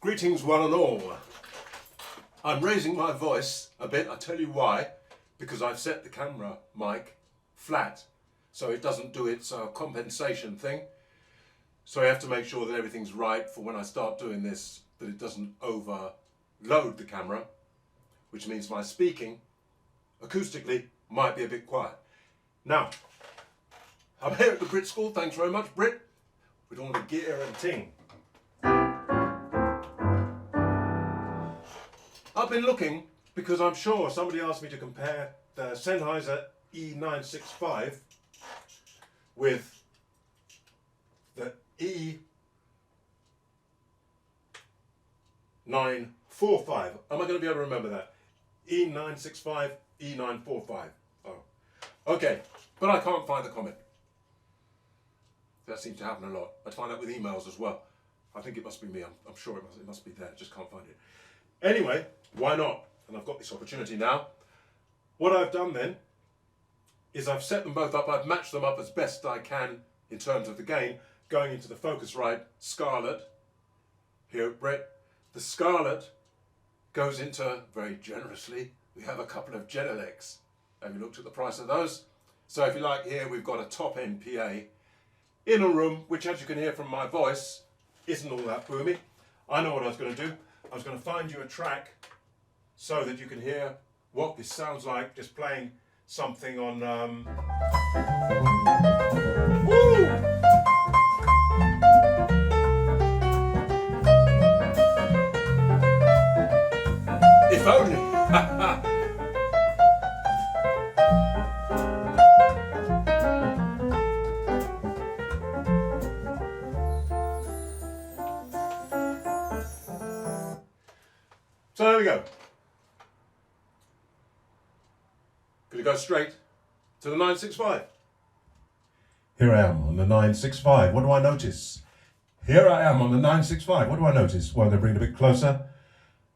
Greetings one and all. I'm raising my voice a bit, I'll tell you why, because I've set the camera mic flat so it doesn't do its compensation thing. So I have to make sure that everything's right for when I start doing this, that it doesn't overload the camera, which means my speaking acoustically might be a bit quiet. Now, I'm here at the BRIT School, thanks very much BRIT, with all the gear and ting. I've been looking because I'm sure somebody asked me to compare the Sennheiser e965 with the e945. Am I going to be able to remember that? e965, e945. Oh, okay, but I can't find the comment. That seems to happen a lot. I'd find that with emails as well. I think it must be me. I'm sure it must be there. Just can't find it. Anyway, why not? And I've got this opportunity now. What I've done then is I've set them both up. I've matched them up as best I can in terms of the gain, going into the Focusrite Scarlett here at BRIT. The Scarlett goes into, very generously, we have a couple of Genelecs. Have you looked at the price of those? So if you like, here we've got a top-end PA in a room, which as you can hear from my voice, isn't all that boomy. I know what I was going to do. I was going to find you a track so that you can hear what this sounds like, just playing something on... Woo! If only! So there we go. Gonna go straight to the 965. Here I am on the 965. What do I notice? Here I am on the 965. What do I notice? Well, I'm gonna bring it a bit closer.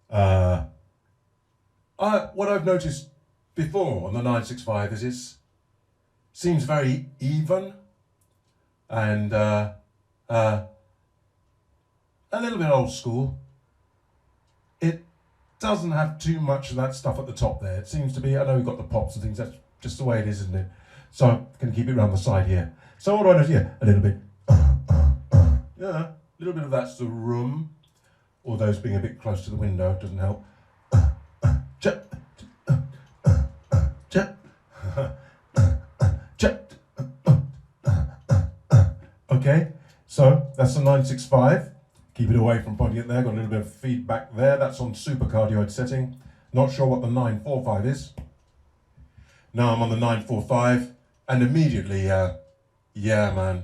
What I've noticed before on the 965 is it seems very even and a little bit old school. It doesn't have too much of that stuff at the top there. It seems to be, I know we've got the pops and things, that's just the way it is, isn't it? So I'm going to keep it around the side here. So what do I notice here? A little bit, yeah, a little bit of that's the room, or those being a bit close to the window doesn't help. Okay, so that's the 965. Keep it away from pointing it there, got a little bit of feedback there. That's on supercardioid setting. Not sure what the 945 is. Now I'm on the 945 and immediately, yeah man.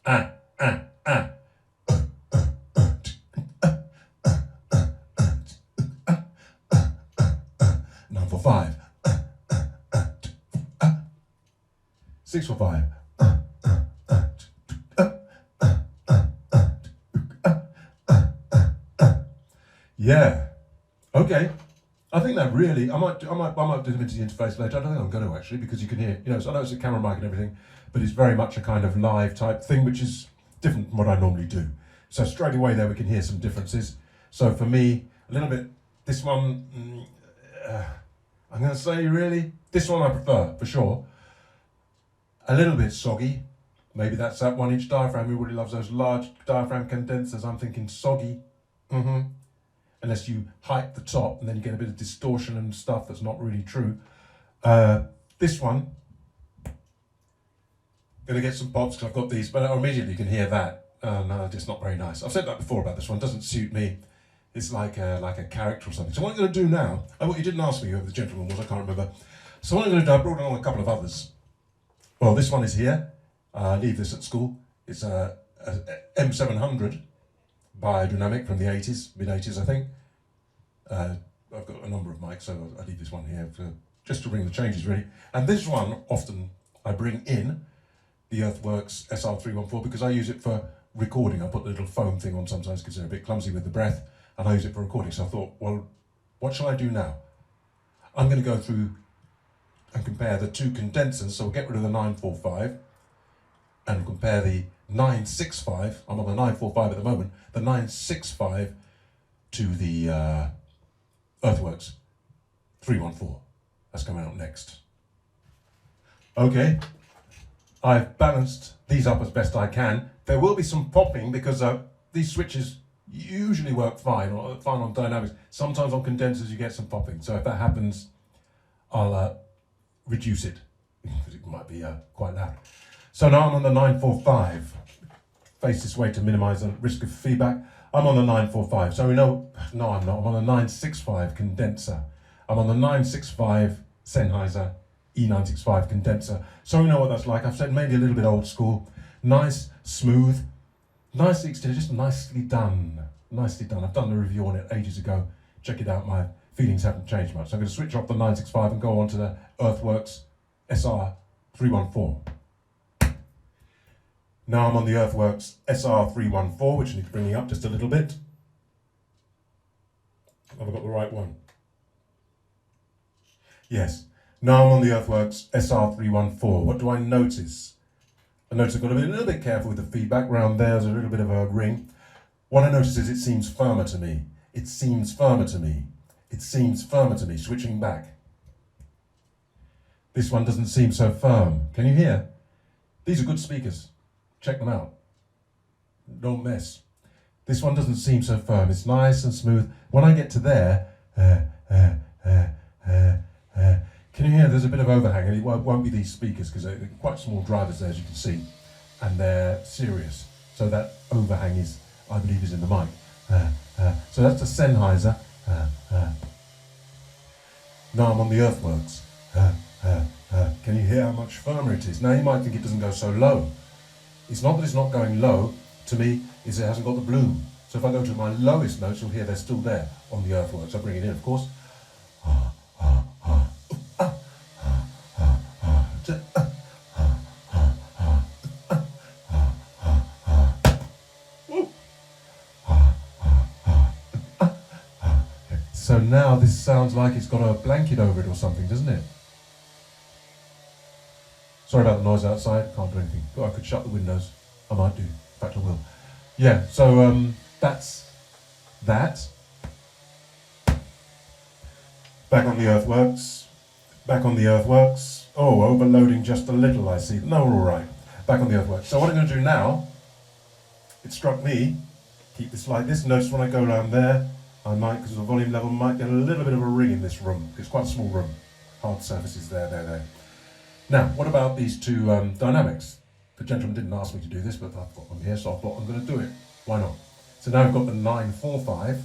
945. 645. Yeah. Okay. I think that really, I might do them into the interface later. I don't think I'm going to actually, because you can hear, so I know it's a camera mic and everything, but it's very much a kind of live type thing, which is different from what I normally do. So straight away there we can hear some differences. So for me, a little bit, this one, I'm going to say really, this one I prefer for sure. A little bit soggy. Maybe that's that 1-inch diaphragm. Everybody loves those large diaphragm condensers. I'm thinking soggy. Unless you hype the top and then you get a bit of distortion and stuff that's not really true. This one, gonna get some pops because I've got these, but immediately you can hear that. No, it's not very nice. I've said that before about this one, doesn't suit me. It's like a character or something. So what I'm gonna do now, what you didn't ask me who the gentleman was, I can't remember. So what I'm gonna do, I brought along a couple of others. Well, this one is here. I leave this at school. It's a M700. Beyerdynamic from the 80s, mid-80s I think. I've got a number of mics, so I leave this one here just to bring the changes really. And this one, often I bring in the Earthworks SR314 because I use it for recording. I put the little foam thing on sometimes because they're a bit clumsy with the breath, and I use it for recording. So I thought, well, what shall I do now? I'm going to go through and compare the two condensers, so we'll get rid of the 945 and compare the 965, I'm on the 945 at the moment, the 965 to the Earthworks 314. That's coming out next. Okay, I've balanced these up as best I can. There will be some popping because these switches usually work fine on dynamics. Sometimes on condensers you get some popping. So if that happens, I'll reduce it because it might be quite loud. So now I'm on the 945. Face this way to minimize the risk of feedback. I'm on the 945. So we know, no I'm not, I'm on the 965 condenser. I'm on the 965 Sennheiser e965 condenser. So we know what that's like. I've said maybe a little bit old school. Nice, smooth, nicely extended, just nicely done. Nicely done. I've done a review on it ages ago. Check it out, my feelings haven't changed much. So I'm going to switch off the 965 and go on to the Earthworks SR314. Now I'm on the Earthworks SR314, which I need to bring up just a little bit. Have I got the right one? Yes. Now I'm on the Earthworks SR314. What do I notice? I notice I've got to be a little bit careful with the feedback. Round there's a little bit of a ring. What I notice is it seems firmer to me. It seems firmer to me. It seems firmer to me. Switching back. This one doesn't seem so firm. Can you hear? These are good speakers. Check them out. Don't mess. This one doesn't seem so firm. It's nice and smooth. When I get to there, can you hear there's a bit of overhang? And it won't be these speakers because they're quite small drivers there, as you can see. And they're serious. So that overhang is, I believe, is in the mic. So that's the Sennheiser. Now I'm on the Earthworks. Can you hear how much firmer it is? Now you might think it doesn't go so low. It's not that it's not going low. To me, is it hasn't got the bloom. So if I go to my lowest notes, you'll hear they're still there on the Earthworks. I bring it in, of course. So now this sounds like it's got a blanket over it or something, doesn't it? Sorry about the noise outside, can't do anything. I could shut the windows. I might do, in fact I will. Yeah, so that's that. Back on the Earthworks. Back on the Earthworks. Oh, overloading just a little, I see. No, we're all right. Back on the Earthworks. So what I'm going to do now, it struck me, keep this like this. Notice when I go around there, I might, because the volume level might get a little bit of a ring in this room. It's quite a small room. Hard surfaces there. Now, what about these two dynamics? The gentleman didn't ask me to do this, but I've got them here, so I thought I'm going to do it. Why not? So now I've got the 945,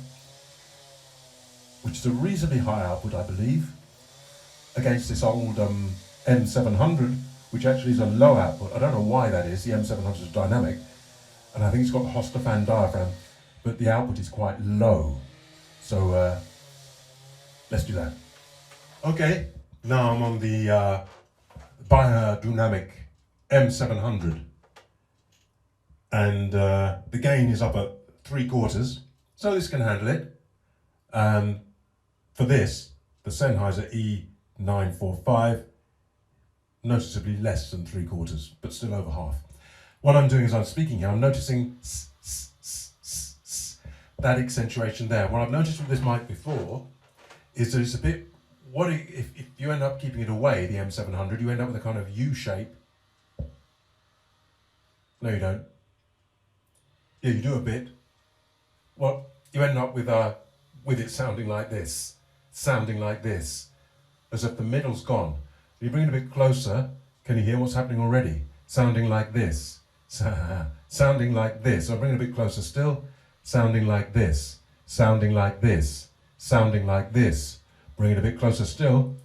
which is a reasonably high output, I believe, against this old M700, which actually is a low output. I don't know why that is. The M700 is dynamic, and I think it's got a Hostafan diaphragm, but the output is quite low. So let's do that. Okay, now I'm on the Beyerdynamic M700, and the gain is up at 3/4, so this can handle it. For this, the Sennheiser e945, noticeably less than 3/4, but still over half. What I'm doing as I'm speaking here, I'm noticing that accentuation there. What I've noticed with this mic before is that it's a bit, if you end up keeping it away, the M700, you end up with a kind of U shape. No, you don't. Yeah, you do a bit. Well, you end up with it sounding like this, as if the middle's gone. You bring it a bit closer. Can you hear what's happening already? Sounding like this, sounding like this. I'll bring it a bit closer still. Sounding like this, sounding like this, sounding like this. Bring it a bit closer still.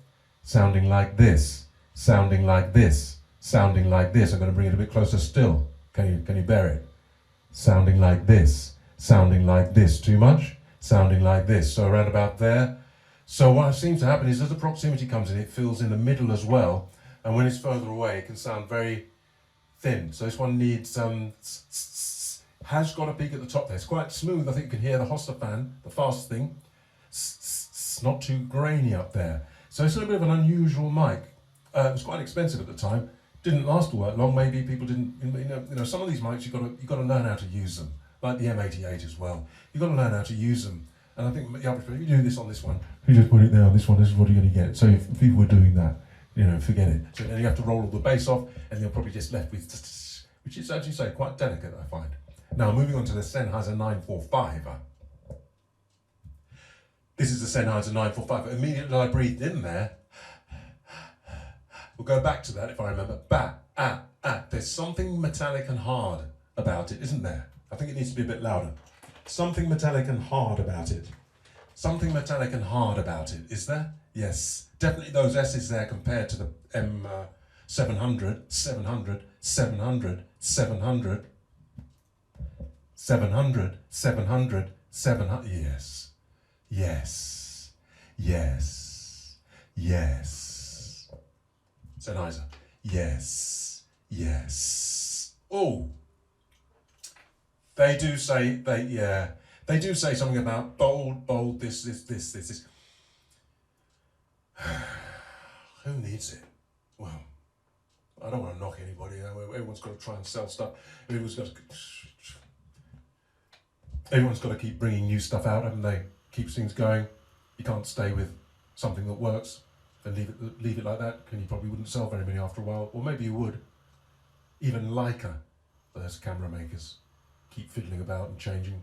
Sounding like this, sounding like this, sounding like this. I'm going to bring it a bit closer still. Can you bear it? Sounding like this, sounding like this. Too much? Sounding like this. So around about there. So what seems to happen is as the proximity comes in, it fills in the middle as well. And when it's further away, it can sound very thin. So this one needs has got a peak at the top there. It's quite smooth. I think you can hear the Hostafan, the fast thing. Not too grainy up there. So it's a little bit of an unusual mic. It was quite expensive at the time. Didn't last all that long. Maybe people didn't, you know, some of these mics you've got to learn how to use them. Like the M88 as well. You've got to learn how to use them. And I think, yeah, if you do this on this one, you just put it there on this one, this is what you're going to get. So if people were doing that, you know, forget it. So then you have to roll all the bass off, and you're probably just left with, which is, as you say, quite delicate, I find. Now, moving on to the Sennheiser 945. This is the Sennheiser 945. Immediately I breathed in there. We'll go back to that if I remember. There's something metallic and hard about it, isn't there? I think it needs to be a bit louder. Something metallic and hard about it. Something metallic and hard about it, is there? Yes. Definitely those S's there compared to the M700, 700, 700, 700, 700, 700, 700. Yes. Yes. Yes. Yes. Sennheiser. Yes. Yes. Oh. They do say something about bold, this. Who needs it? Well, I don't want to knock anybody. Everyone's got to try and sell stuff. Everyone's got to keep bringing new stuff out, haven't they? Keeps things going. You can't stay with something that works and leave it like that, and you probably wouldn't sell very many after a while. Or maybe you would. Even Leica, those camera makers, keep fiddling about and changing,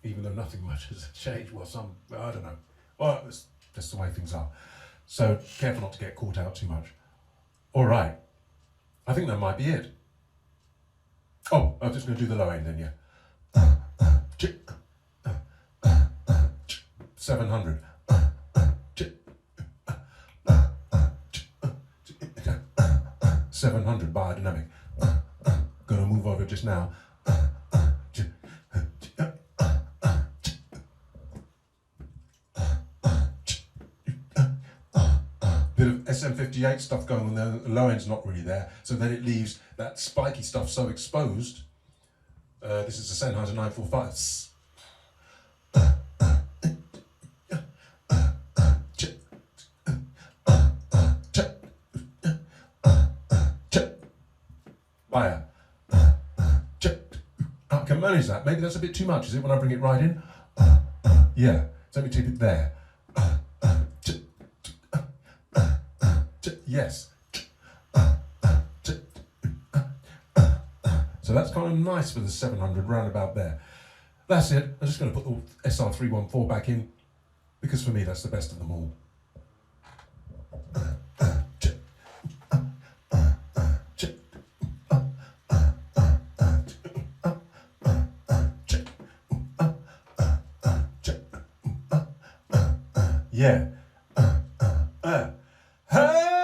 even though nothing much has changed. Well, I don't know. Well, it's just the way things are. So careful not to get caught out too much. All right. I think that might be it. Oh, I'm just going to do the low end then, yeah. 700. 700 Beyerdynamic. Gonna move over just now. Bit of SM58 stuff going on there. The low end's not really there, so then it leaves that spiky stuff so exposed. This is the Sennheiser 945. I can manage that. Maybe that's a bit too much, is it, when I bring it right in? Yeah, so let me keep it there. Yes. So that's kind of nice for the 700 round about there. That's it. I'm just going to put the SR314 back in, because for me that's the best of them all. Yeah. Hey!